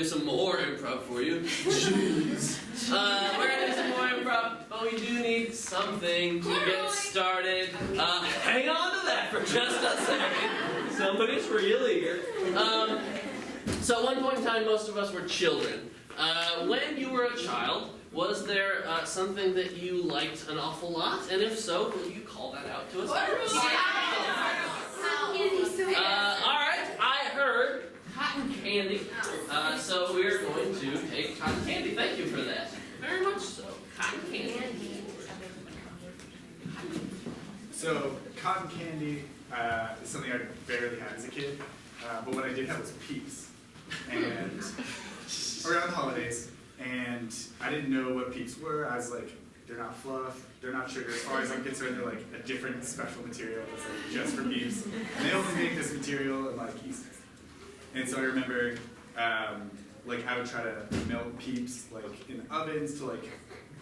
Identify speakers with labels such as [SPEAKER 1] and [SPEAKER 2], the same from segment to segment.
[SPEAKER 1] do some more improv for you. Jeez. We're gonna do some more improv, but we do need something to get started. Hang on to that for just a second. Somebody's really here. So at one point in time, most of us were children. When you were a child, was there something that you liked an awful lot? And if so, will you call that out to us? Alright, I heard cotton candy. So we're going to take cotton candy. Thank you for that. Very much so. Cotton candy.
[SPEAKER 2] So, cotton candy is something I barely had as a kid. But what I did have was Peeps. And around the holidays. And I didn't know what Peeps were. I was like, they're not fluff, they're not sugar. As far as I'm concerned, they're like a different special material that's like just for Peeps. And they only make this material in like East. And so I remember, like I would try to melt Peeps like in ovens to like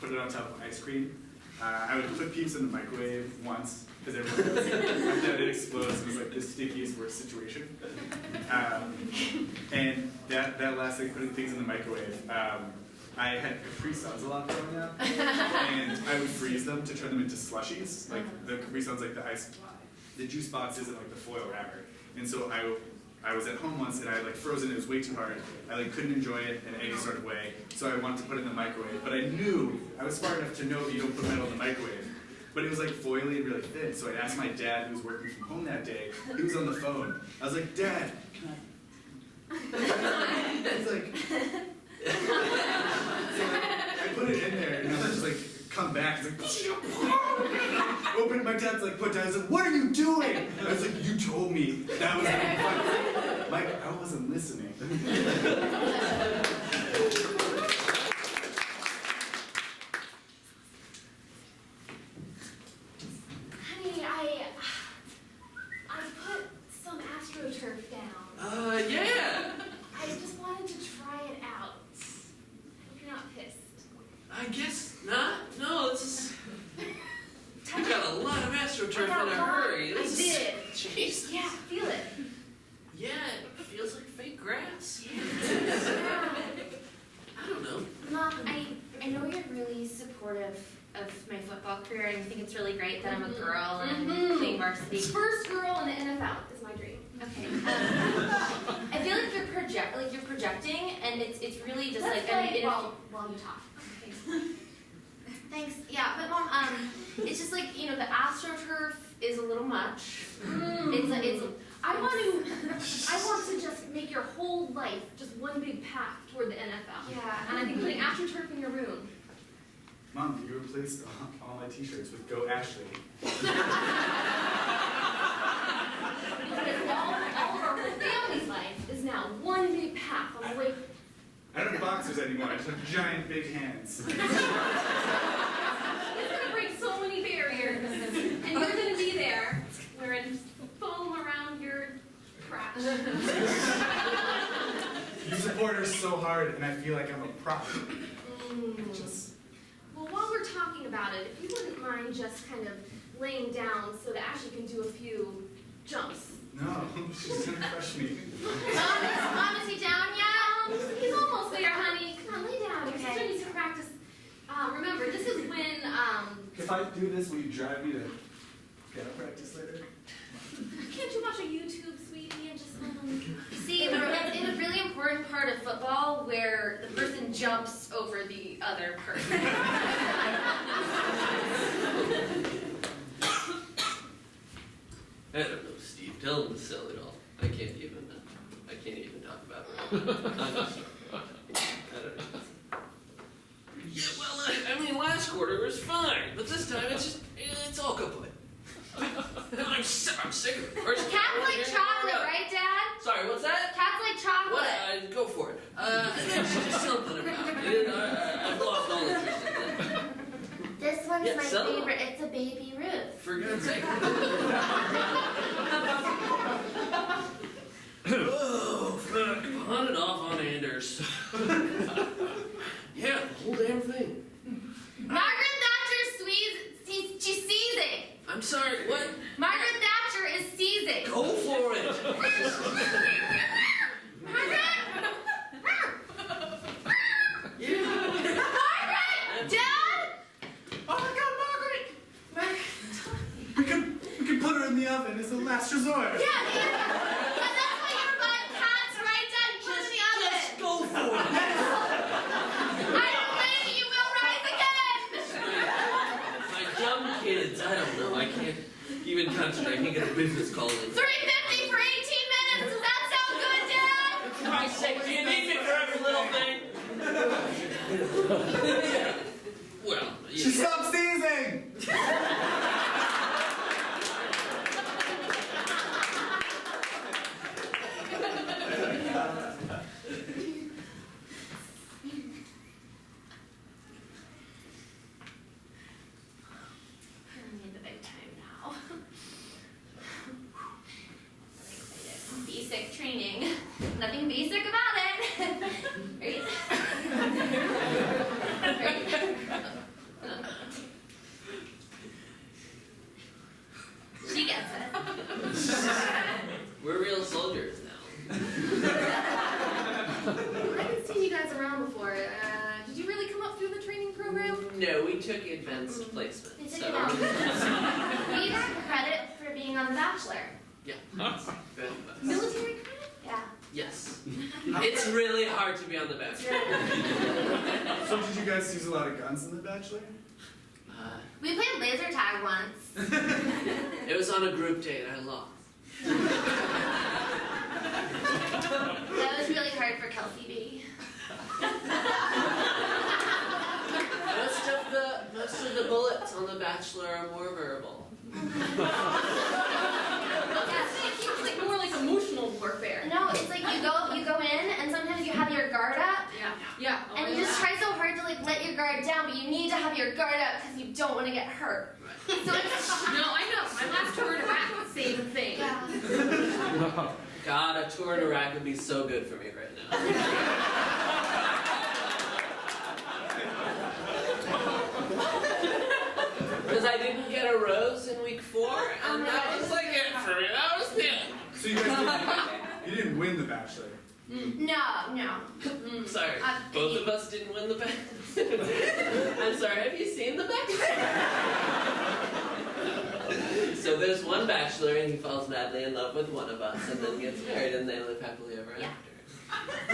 [SPEAKER 2] put it on top of ice cream. I would put Peeps in the microwave once because everyone knows that it explodes. It was like the stickiest, worst situation. And that last thing, putting things in the microwave. I had Capri Suns a lot growing up, and I would freeze them to turn them into slushies, like the Capri Suns, like the juice boxes and like the foil wrapper. And so I was at home once and I like frozen it. It was way too hard. I like couldn't enjoy it in any sort of way, so I wanted to put it in the microwave. But I knew I was smart enough to know that you don't put metal in the microwave. But it was like foily and really thin. So I asked my dad, who was working from home that day. He was on the phone. I was like, Dad, can I? He's like. So I put it in there, and I was just like, come back. He's like, open it. My dad's like, put down. He's like, what are you doing? I was like, you told me that was gonna be fun. Mike, I wasn't listening.
[SPEAKER 3] Honey, I put some AstroTurf down.
[SPEAKER 1] Yeah.
[SPEAKER 3] I just wanted to try it out. Hope you're not pissed.
[SPEAKER 1] I guess not. No, this is... You got a lot of AstroTurf in a hurry.
[SPEAKER 3] I did.
[SPEAKER 1] Jeez.
[SPEAKER 3] Yeah, feel it.
[SPEAKER 1] Yeah, it feels like fake grass.
[SPEAKER 3] Yeah.
[SPEAKER 1] I don't know.
[SPEAKER 4] Mom, I know you're really supportive of my football career, and you think it's really great that I'm a girl and playing varsity.
[SPEAKER 3] First girl in the NFL is my dream.
[SPEAKER 4] Okay. I feel like you're projecting, and it's really just
[SPEAKER 3] Let's
[SPEAKER 4] like
[SPEAKER 3] play while you talk.
[SPEAKER 4] Okay. Thanks. Yeah, but Mom, it's just like, you know, the AstroTurf is a little much.
[SPEAKER 3] I want to just make your whole life just one big path toward the NFL.
[SPEAKER 4] Yeah.
[SPEAKER 3] And I think putting AstroTurf in your room.
[SPEAKER 2] Mom, you replaced all my t-shirts with Go Ashley.
[SPEAKER 3] Because all of our whole family's life is now one big path on the way.
[SPEAKER 2] I don't have boxers anymore. I just have giant big hands.
[SPEAKER 3] It's gonna break so many barriers, and you're gonna be there wearing foam around your crotch.
[SPEAKER 2] You support her so hard, and I feel like I'm a prop. Just...
[SPEAKER 3] Well, while we're talking about it, if you wouldn't mind just kind of laying down so that Ashley can do a few jumps.
[SPEAKER 2] No, she's gonna crush me.
[SPEAKER 4] Mom, is he down yet?
[SPEAKER 3] He's almost there, honey. Come on, lay down. You're
[SPEAKER 4] Okay.
[SPEAKER 3] still need to practice. Remember, this is when,
[SPEAKER 2] If I do this, will you drive me to piano practice later?
[SPEAKER 3] can't you watch a YouTube, sweetie, and just,
[SPEAKER 4] See, it's a really important part of football where the person jumps over the other person.
[SPEAKER 1] I don't know, Steve. Tell him to sell it all. I can't even talk about it. I don't know. Yeah, well, I mean, last quarter was fine, but this time it's all kaput. I'm sick of it.
[SPEAKER 4] Cats like chocolate, right, Dad?
[SPEAKER 1] Sorry, what's that?
[SPEAKER 4] Cats like chocolate.
[SPEAKER 1] What? Go for it. There's just something about it. I've lost all interest in it.
[SPEAKER 4] This one's
[SPEAKER 1] Yeah,
[SPEAKER 4] my
[SPEAKER 1] so-
[SPEAKER 4] favorite. It's a baby Ruth.
[SPEAKER 1] For God's sake. Oh, fuck. On and off on Anders. Yeah, the whole damn thing.
[SPEAKER 4] Margaret Thatcher she's seizing.
[SPEAKER 1] I'm sorry, what?
[SPEAKER 4] Margaret Thatcher is seizing.
[SPEAKER 1] Go for it.
[SPEAKER 4] Margaret!
[SPEAKER 2] last resort.
[SPEAKER 4] Yeah, but that's why you're buying cats right down in the oven.
[SPEAKER 1] Just go for it.
[SPEAKER 4] I don't blame you, you will rise again.
[SPEAKER 1] My dumb kids, I don't know. I can't even concentrate. I can't get a business call in.
[SPEAKER 4] $3.50 for 18 minutes. Does that sound good, Dad?
[SPEAKER 1] For Christ's sake, do you need me for every little thing? Well,
[SPEAKER 2] She stopped sneezing!
[SPEAKER 4] I need the big time now. Basic training. Nothing basic about it. Right? She gets it.
[SPEAKER 1] We're real soldiers now.
[SPEAKER 3] I haven't seen you guys around before. Did you really come up through the training program?
[SPEAKER 1] No, we took advanced placement.
[SPEAKER 4] We took
[SPEAKER 1] So.
[SPEAKER 4] We got credit for being on The Bachelor.
[SPEAKER 1] Yeah.
[SPEAKER 3] Military credit?
[SPEAKER 4] Yeah.
[SPEAKER 1] Yes. It's really hard to be on The Bachelor.
[SPEAKER 2] So did you guys use a lot of guns in The Bachelor?
[SPEAKER 4] We played laser tag once.
[SPEAKER 1] It was on a group date. I lost.
[SPEAKER 4] That was really hard for Kelsey B.
[SPEAKER 1] Most of the bullets on The Bachelor are more verbal.
[SPEAKER 3] It seems like more like emotional warfare.
[SPEAKER 4] No, it's like you go in and sometimes you have your guard up
[SPEAKER 3] Yeah.
[SPEAKER 4] and you just try so hard to like let your guard down, but you need to have your guard up because you don't want to get hurt. So it's
[SPEAKER 3] No, I know. My last tour in Iraq, same thing.
[SPEAKER 4] yeah.
[SPEAKER 1] God, a tour in Iraq would be so good for me right now. Because I didn't get a rose in week 4, and that was like it for me. That was it.
[SPEAKER 2] So you guys didn't win The Bachelor.
[SPEAKER 4] No.
[SPEAKER 1] Sorry, both of us didn't win the bet. I'm sorry, have you seen The Bachelor? So there's one bachelor and he falls madly in love with one of us and then gets married and they live happily ever
[SPEAKER 4] Yeah.
[SPEAKER 1] after.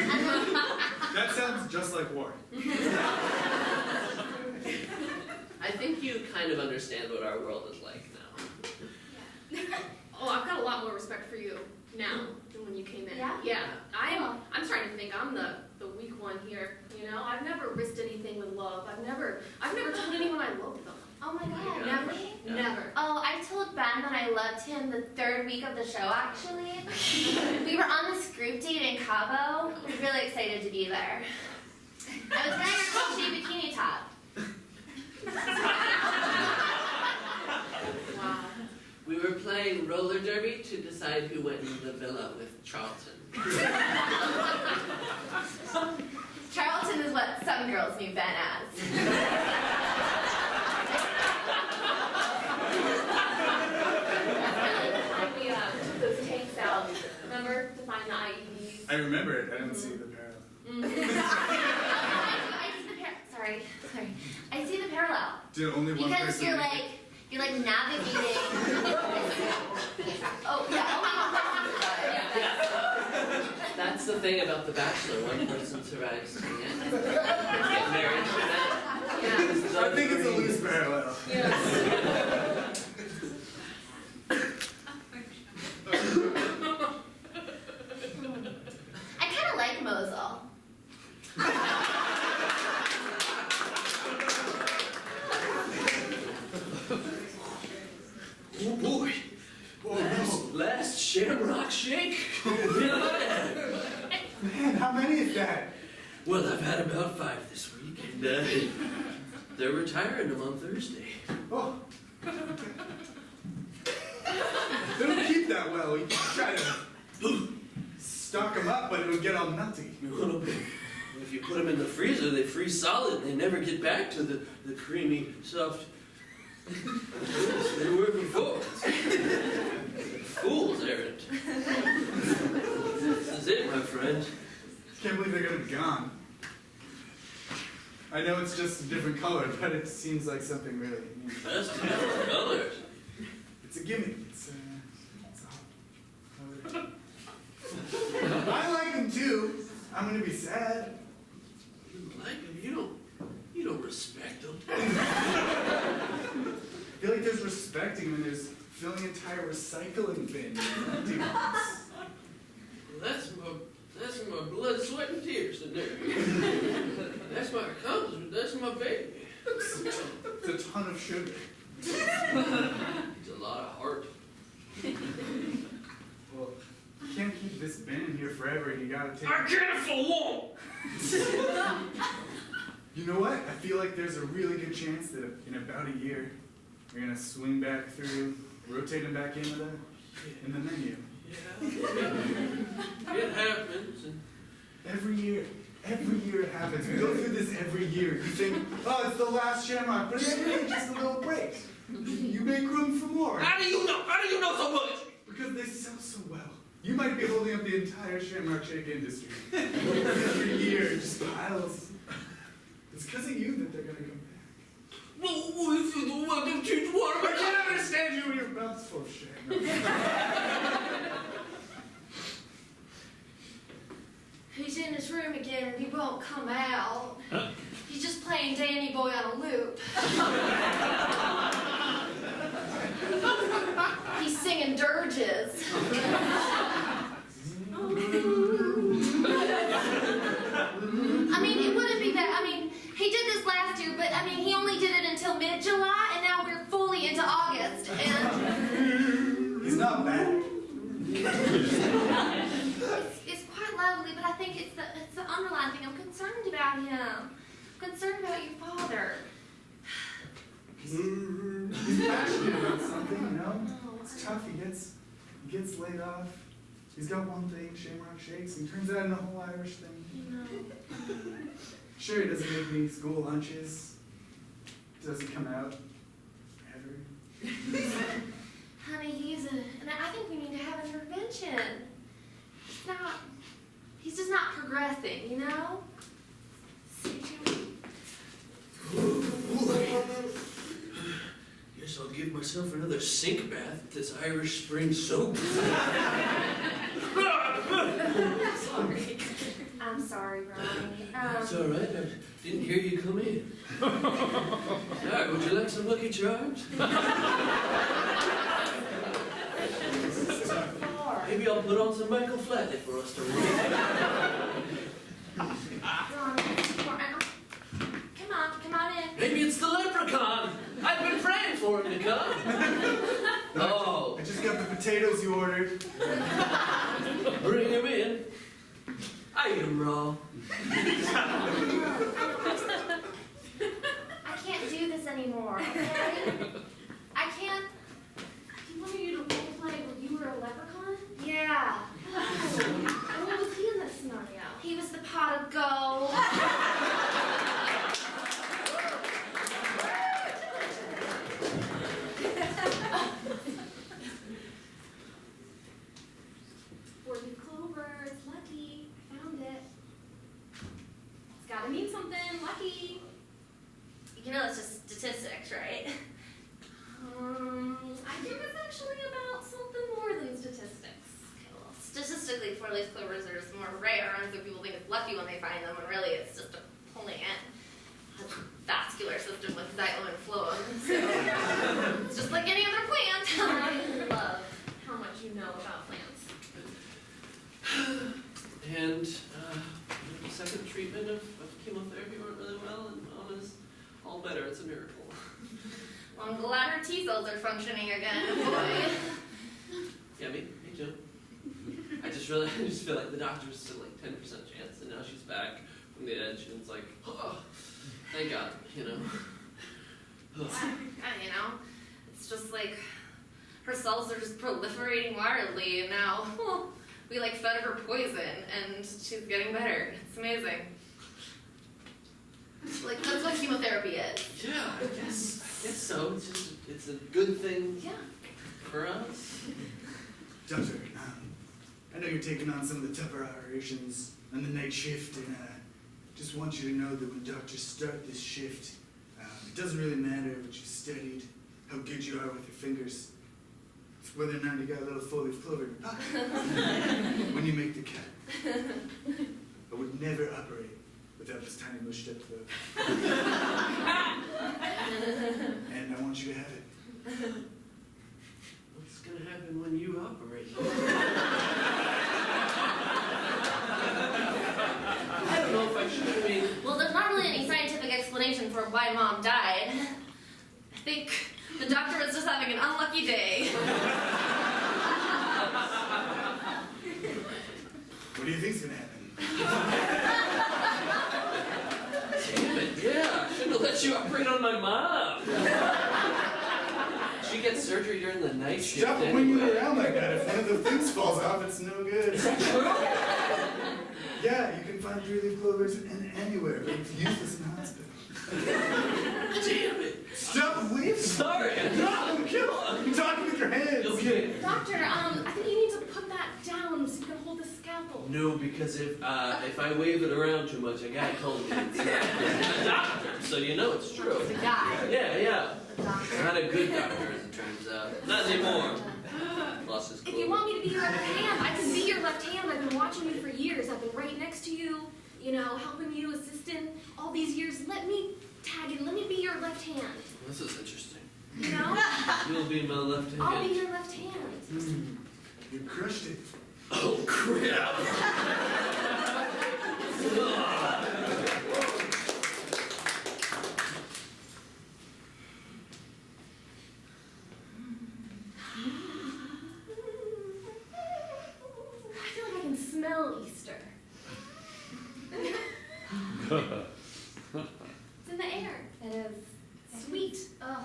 [SPEAKER 2] That sounds just like war.
[SPEAKER 1] I think you kind of understand what our world is like now.
[SPEAKER 3] Oh, I've got a lot more respect for you now than when you came in.
[SPEAKER 4] Yeah?
[SPEAKER 3] I'm starting to think I'm the weak one here. You know, I've never risked anything with love. I've never told anyone I loved them.
[SPEAKER 4] Oh my god.
[SPEAKER 1] Yeah.
[SPEAKER 4] Really?
[SPEAKER 1] Yeah.
[SPEAKER 3] Never.
[SPEAKER 4] Oh, I told Ben that I loved him the 3rd week of the show, actually. We were on this group date in Cabo. We were really excited to be there. I was wearing a crochet bikini top.
[SPEAKER 3] Wow.
[SPEAKER 1] We were playing roller derby to decide who went in the villa with Charlton.
[SPEAKER 4] Charlton is what some girls knew Ben as.
[SPEAKER 3] When we took those tanks out, remember, to find the IEDs?
[SPEAKER 2] I remember it. I didn't see the parallel.
[SPEAKER 4] Sorry. I see the parallel.
[SPEAKER 2] Did only one
[SPEAKER 4] Because
[SPEAKER 2] person
[SPEAKER 4] you're
[SPEAKER 2] make
[SPEAKER 4] like navigating. Oh yeah, only one person about it.
[SPEAKER 1] Yeah. That's the thing about The Bachelor. One person survives to the end. Get married to that.
[SPEAKER 3] Yeah.
[SPEAKER 2] I think it's a loose parallel.
[SPEAKER 4] I kind of like Mosul.
[SPEAKER 1] Oh boy. Last Shamrock Shake.
[SPEAKER 2] Man, how many is that?
[SPEAKER 1] Well, I've had about 5 this week, and they're retiring them on Thursday.
[SPEAKER 2] Oh. They don't keep that well. You try to stock them up, but it'll get all nutty.
[SPEAKER 1] If you put them in the freezer, they freeze solid, and they never get back to the creamy, soft. They were before. Fool's errand. This is it, my friend.
[SPEAKER 2] Can't believe they're gonna be gone. I know it's just a different color, but it seems like something really neat.
[SPEAKER 1] Best different colors.
[SPEAKER 2] It's a gimmick. It's a time to be sad.
[SPEAKER 1] You like him, you don't respect him.
[SPEAKER 2] I feel like there's respecting him and there's filling an entire recycling bin.
[SPEAKER 1] That's my blood, sweat, and tears in there. That's my accomplishment. That's my baby.
[SPEAKER 2] It's a ton of sugar.
[SPEAKER 1] It's a lot of heart.
[SPEAKER 2] Well, you can't keep this bin in here forever. You gotta take.
[SPEAKER 1] I can't for long.
[SPEAKER 2] You know what? I feel like there's a really good chance that in about a year, you're gonna swing back through, rotate them back into the menu.
[SPEAKER 1] Yeah. It happens. And
[SPEAKER 2] Every year it happens. We go through this every year. You think, oh, it's the last Shamrock, but it's really just a little break. You make room for more.
[SPEAKER 1] how do you know? How do you know so much?
[SPEAKER 2] Because they sell so well. You might be holding up the entire Shamrock Shake industry. Every year, it just piles. It's because of you that they're going to come back.
[SPEAKER 1] Well, if you don't want to choose one,
[SPEAKER 2] I can't understand you when your mouth's full of Shamrock.
[SPEAKER 5] He's in his room again and he won't come out. He's just playing Danny Boy on a loop. He's singing dirges. I mean, it wouldn't be that. I mean, he did this last year, but I mean, he only did it until mid-July, and now we're fully into August. And
[SPEAKER 2] He's not bad.
[SPEAKER 5] it's quite lovely, but I think it's the underlying thing. I'm concerned about him. I'm concerned about your father.
[SPEAKER 2] He's passionate about something, you know? It's tough. He gets laid off. He's got one thing, Shamrock Shakes, and turns out in a whole Irish thing.
[SPEAKER 5] You know.
[SPEAKER 2] Sure, he doesn't make me school lunches. Doesn't come out ever.
[SPEAKER 5] Honey, and I think we need to have an intervention. He's just not progressing, you know?
[SPEAKER 1] Guess I'll give myself another sink bath with this Irish Spring soap.
[SPEAKER 5] Sorry. I'm sorry, Ronnie.
[SPEAKER 1] It's all right. I didn't hear you come in. Doc, would you like some Lucky Charms? Maybe I'll put on some Michael Flatley for us to read.
[SPEAKER 5] Come on in.
[SPEAKER 1] Maybe it's the leprechaun. I've been praying for him to come. Oh,
[SPEAKER 2] I just got the potatoes you ordered.
[SPEAKER 1] bring him in. I eat him raw.
[SPEAKER 5] I can't do this anymore, okay? I can't.
[SPEAKER 3] He wanted you to role play when you were a leprechaun?
[SPEAKER 5] Yeah.
[SPEAKER 3] And what was he in this scenario?
[SPEAKER 5] He was the pot of gold.
[SPEAKER 3] Four-leaf clover, it's lucky. I found it. It's gotta mean something, lucky.
[SPEAKER 5] You know it's just statistics, right?
[SPEAKER 3] I think it's actually about something more than statistics.
[SPEAKER 5] Okay, well, statistically, four-leaf clovers are just more rare, and so people think it's lucky when they find them, when really it's just a plant. Has a vascular system with xylem and phloem, so it's just like any other plant.
[SPEAKER 3] I love how much you know about plants.
[SPEAKER 1] And the second treatment of chemotherapy went really well, and Mom is all better. It's a miracle.
[SPEAKER 5] Well, I'm glad her T cells are functioning again, boy.
[SPEAKER 1] Yeah, me too. I just feel like the doctor was still like 10% chance, and now she's back from the edge, and it's like, oh, thank God, you know.
[SPEAKER 5] You know, it's just like her cells are just proliferating wildly, and now we like fed her poison, and she's getting better. It's amazing. Like that's what chemotherapy is.
[SPEAKER 1] Yeah, I guess so. It's a good thing
[SPEAKER 5] Yeah.
[SPEAKER 1] for us.
[SPEAKER 2] Doctor, I know you're taking on some of the tougher operations on the night shift, and just want you to know that when doctors start this shift, it doesn't really matter what you studied, how good you are with your fingers. It's whether or not you got a little four-leaf clover in your pocket when you make the cut. I would never operate without this tiny little step club. And I want you to have it.
[SPEAKER 1] What's gonna happen when you operate? I don't know if I should. I mean,
[SPEAKER 5] Well, there's not really any scientific explanation for why Mom died. I think the doctor was just having an unlucky day.
[SPEAKER 2] What do you think's gonna happen?
[SPEAKER 1] damn it, yeah. I shouldn't have let you operate on my mom. She gets surgery during the night shift
[SPEAKER 2] Stop winging
[SPEAKER 1] anyway.
[SPEAKER 2] around like that. If one of the things falls off, it's no good.
[SPEAKER 1] Is that true?
[SPEAKER 2] Yeah, you can find 3-leaf clovers anywhere. It's useless in the hospital.
[SPEAKER 1] Damn it.
[SPEAKER 2] Stop waving.
[SPEAKER 1] Sorry, I'm
[SPEAKER 2] No, kill him. You're talking with your hands.
[SPEAKER 1] okay.
[SPEAKER 3] Doctor, I think you need to put that down so you can hold the scalpel.
[SPEAKER 1] No, because if I wave it around too much, a guy told me it's not a doctor, so you know it's true.
[SPEAKER 5] The guy.
[SPEAKER 1] Yeah.
[SPEAKER 5] The doctor.
[SPEAKER 1] Not a good doctor, as it turns out. Not anymore. Lost his
[SPEAKER 3] If you
[SPEAKER 1] clothes.
[SPEAKER 3] want me to be your left hand, I can be your left hand. I've been watching you for years. I've been right next to you, you know, helping you, assisting all these years. Let me tag in. Let me be your left hand.
[SPEAKER 1] This is interesting.
[SPEAKER 3] You know?
[SPEAKER 1] You'll be my left hand.
[SPEAKER 3] I'll be your left hand.
[SPEAKER 2] You crushed it.
[SPEAKER 1] Oh, crap.
[SPEAKER 3] I feel like I can smell Easter. It's in the air.
[SPEAKER 5] It is.
[SPEAKER 3] Sweet.
[SPEAKER 5] Oh.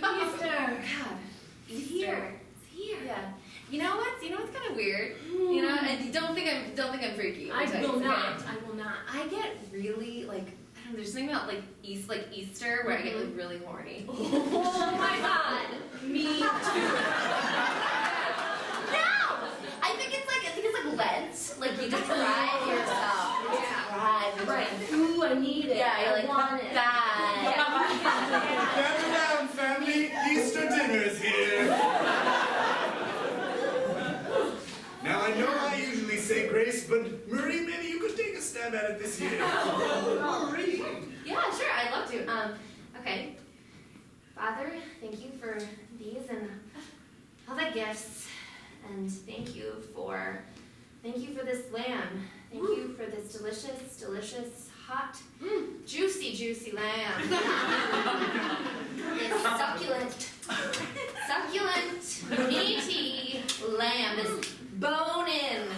[SPEAKER 3] Easter.
[SPEAKER 5] God.
[SPEAKER 3] It's here. It's here.
[SPEAKER 5] Yeah. You know what's kind of weird? You know, and don't think I'm freaky.
[SPEAKER 3] I
[SPEAKER 5] I'll tell you,
[SPEAKER 3] will
[SPEAKER 5] okay?
[SPEAKER 3] not. I will not.
[SPEAKER 5] I get really like I don't know. There's something about like Easter where I get like really horny.
[SPEAKER 3] Oh my God. Me too.
[SPEAKER 5] No, I think it's like Lent. Like you deprive yourself. You deprive yourself.
[SPEAKER 3] Right. Ooh, I need it.
[SPEAKER 5] Yeah, you're like
[SPEAKER 3] I want it.
[SPEAKER 5] bad.
[SPEAKER 2] Gather round, family. Easter dinner is here. Now, I know I usually say grace, but Marie, maybe you could take a stab at it this year.
[SPEAKER 1] Marie.
[SPEAKER 5] Yeah, sure. I'd love to. Okay. Father, thank you for these and all the gifts, and thank you for this lamb. Thank you for this delicious, hot, juicy lamb. This succulent, meaty lamb. This bone-in.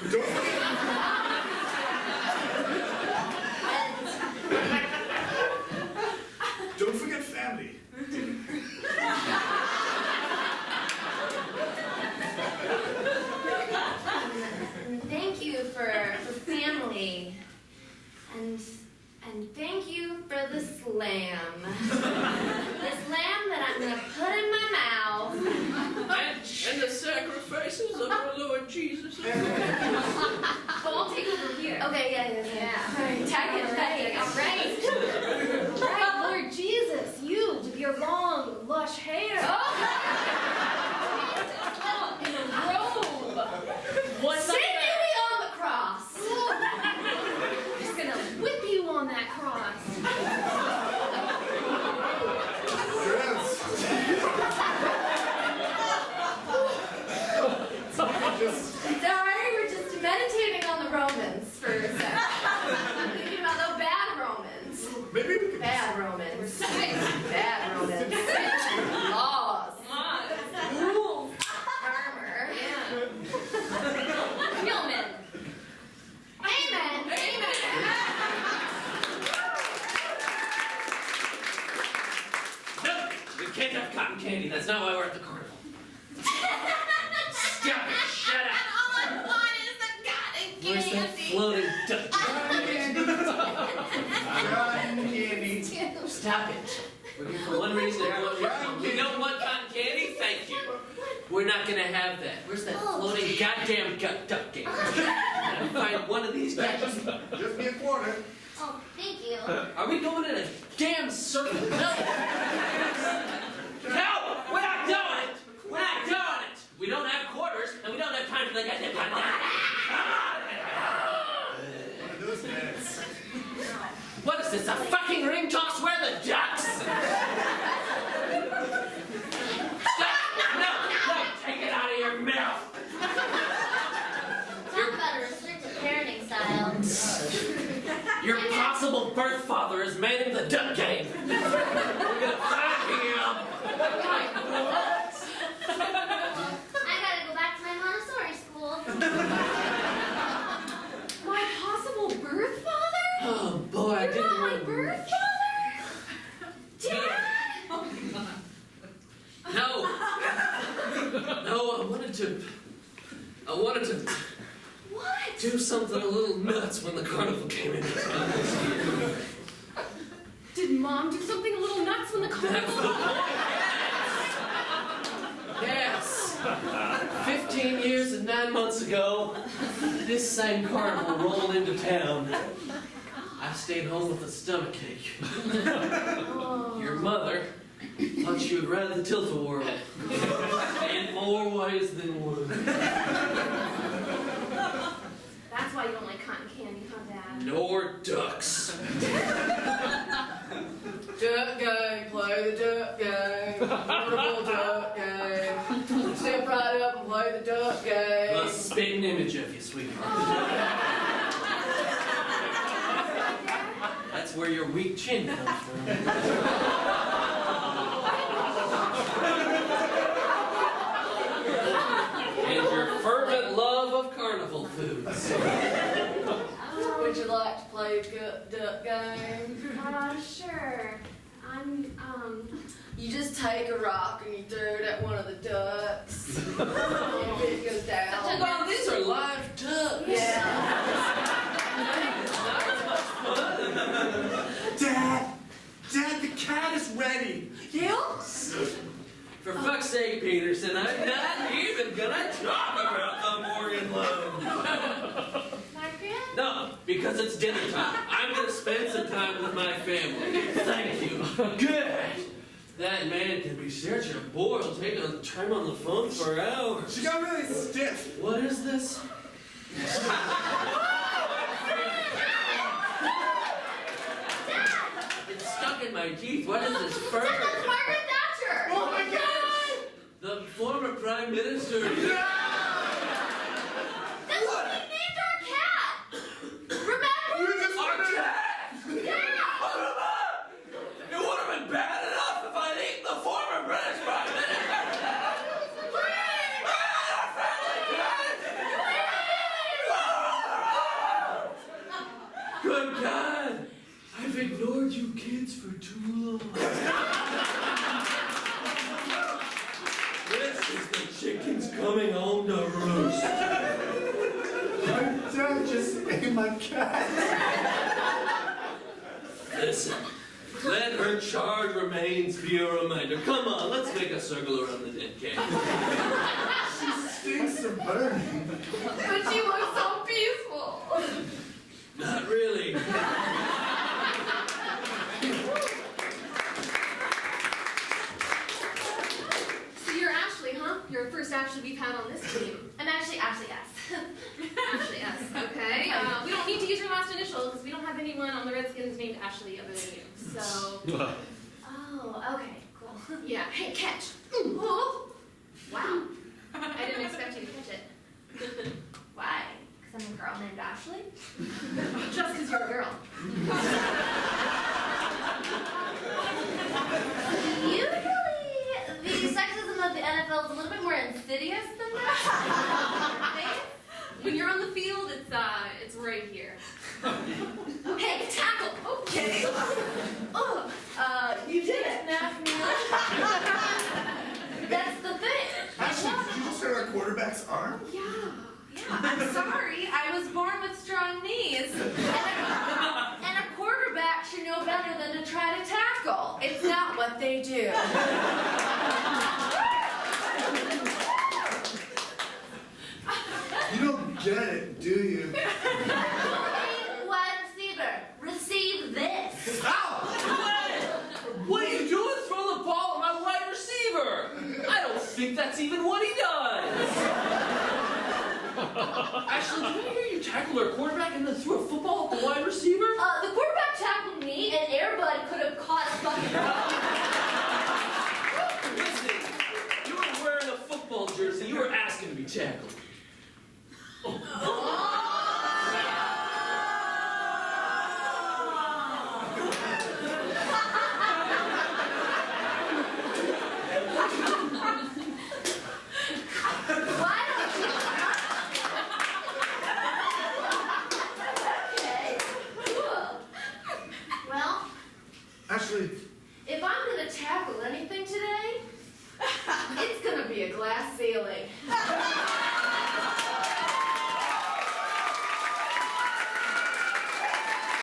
[SPEAKER 2] Don't forget family.
[SPEAKER 5] Thank you for family, and thank you for this lamb. This lamb that I'm gonna put in my mouth.
[SPEAKER 1] And the sacrifices of our Lord Jesus.
[SPEAKER 3] Oh, I'll take over here.
[SPEAKER 5] Okay, yeah. Tag it,
[SPEAKER 3] All right, Lord Jesus, you with your long, lush hair.
[SPEAKER 5] Oh!
[SPEAKER 3] In a robe.
[SPEAKER 5] Sit me on the cross.
[SPEAKER 3] I'm just gonna whip you on that cross.
[SPEAKER 5] Sorry, we're just meditating on the Romans for a second. I'm thinking about the bad Romans.
[SPEAKER 2] Maybe we could
[SPEAKER 5] Bad Romans. Bad Romans. Laws. Rules. Armor. Real men. Amen.
[SPEAKER 1] No, we can't have cotton candy. That's not why we're at the carnival. Stop it. Shut up.
[SPEAKER 5] All I want is the cotton
[SPEAKER 1] Where's that
[SPEAKER 5] candy.
[SPEAKER 1] floating duck?
[SPEAKER 2] Cotton candy.
[SPEAKER 1] Stop it. We're here for one reason and one reason. You don't want cotton candy? Thank you. We're not gonna have that. Where's that floating goddamn duck game? Gotta find one of these guys.
[SPEAKER 2] Just be a quarter.
[SPEAKER 5] Oh, thank you.
[SPEAKER 1] Are we going in a damn circle? No! No! We're not doing it! We're not doing it! We don't have quarters, and we don't have time for the goddamn cotton. What is this, a fucking ring toss? Where are the ducks? Stop! No, take it out of your mouth.
[SPEAKER 4] Talk about a restrictive parenting style.
[SPEAKER 1] Your possible birth father is manning the duck game. We're gonna find him. What?
[SPEAKER 4] I gotta go back to my Montessori school.
[SPEAKER 3] My possible birth father?
[SPEAKER 1] Oh boy, I
[SPEAKER 3] You're
[SPEAKER 1] didn't
[SPEAKER 3] not my
[SPEAKER 1] want to.
[SPEAKER 3] birth father? Dad?
[SPEAKER 1] No, I wanted to
[SPEAKER 3] What?
[SPEAKER 1] do something a little nuts when the carnival came into town this year.
[SPEAKER 3] Did Mom do something a little nuts when the
[SPEAKER 1] That's
[SPEAKER 3] carnival?
[SPEAKER 1] the point. Yes. 15 years and 9 months ago, this same carnival rolled into town. I stayed home with a stomachache. Your mother thought she would ride the tilt-a-whirl. In more ways than one.
[SPEAKER 3] That's why you don't like cotton candy, huh, Dad?
[SPEAKER 1] Nor ducks.
[SPEAKER 6] Duck game, play the duck game. Wonderful duck game. Step right up and play the duck game.
[SPEAKER 1] A spitting image of you, sweetheart. That's where your weak chin comes from. And your fervent love of carnival foods.
[SPEAKER 6] Would you like to play duck game?
[SPEAKER 3] Sure.
[SPEAKER 6] You just take a rock and you throw it at one of the ducks. And it goes down.
[SPEAKER 1] Well, these are live ducks.
[SPEAKER 6] Yeah.
[SPEAKER 1] It's not as much fun.
[SPEAKER 2] Dad, the cat is ready.
[SPEAKER 6] Yes.
[SPEAKER 1] For fuck's sake, Peterson, I'm not even gonna talk about the Morgan loan.
[SPEAKER 4] Margaret?
[SPEAKER 1] No, because it's dinner time. I'm gonna spend some time with my family. Thank you. Good. That man can be such a boil, taking time on the phone for hours.
[SPEAKER 2] She got really stiff.
[SPEAKER 1] What is this? It's stuck in my teeth. What is this fur?
[SPEAKER 4] That's Margaret Thatcher!
[SPEAKER 2] Oh my God!
[SPEAKER 1] The former prime minister.
[SPEAKER 4] That's what we named our cat! Remember?
[SPEAKER 2] You just
[SPEAKER 1] Our cat!
[SPEAKER 4] Yeah!
[SPEAKER 1] It would have been bad enough if I'd eaten the former British prime minister. Good God! I've ignored you kids for too long. This is the chickens coming home to roost.
[SPEAKER 2] My dad just ate my cat.
[SPEAKER 1] Listen, let her charred remains be a reminder. Come on, let's make a circle around the dead cat.
[SPEAKER 2] She stinks of burning.
[SPEAKER 5] But she looks so peaceful.
[SPEAKER 1] Not really.
[SPEAKER 3] So you're Ashley, huh? You're the first Ashley we've had on this team.
[SPEAKER 4] I'm actually Ashley S.
[SPEAKER 3] Ashley, yes. Okay. We don't need to use your last initial because we don't have anyone on the Redskins named Ashley other than you. So,
[SPEAKER 4] Oh, okay, cool.
[SPEAKER 3] yeah. Hey, catch. Oh. Wow. I didn't expect you to catch it.
[SPEAKER 4] Why? Because I'm a girl named Ashley?
[SPEAKER 3] Just because you're a girl.
[SPEAKER 4] Usually, the sexism of the NFL is a little bit more insidious than that.
[SPEAKER 3] When you're on the field, it's right here.
[SPEAKER 4] Hey, tackle! Okay. Oh, you did it. That's the thing.
[SPEAKER 2] Ashley, did you just hurt our quarterback's arm?
[SPEAKER 3] Yeah.
[SPEAKER 5] Yeah, I'm sorry. I was born with strong knees.
[SPEAKER 4] And a quarterback should know better than to try to tackle.
[SPEAKER 6] It's not what they do.
[SPEAKER 2] You don't get it, do you?
[SPEAKER 4] Wide receiver, receive this.
[SPEAKER 2] Ow!
[SPEAKER 1] What are you doing? Throw the ball at my wide receiver. I don't think that's even what he does. Ashley, did I hear you tackle our quarterback and then threw a football at the wide receiver?
[SPEAKER 4] The quarterback tackled me
[SPEAKER 6] Ashley.
[SPEAKER 7] If I'm gonna tackle anything today, it's gonna be a glass ceiling.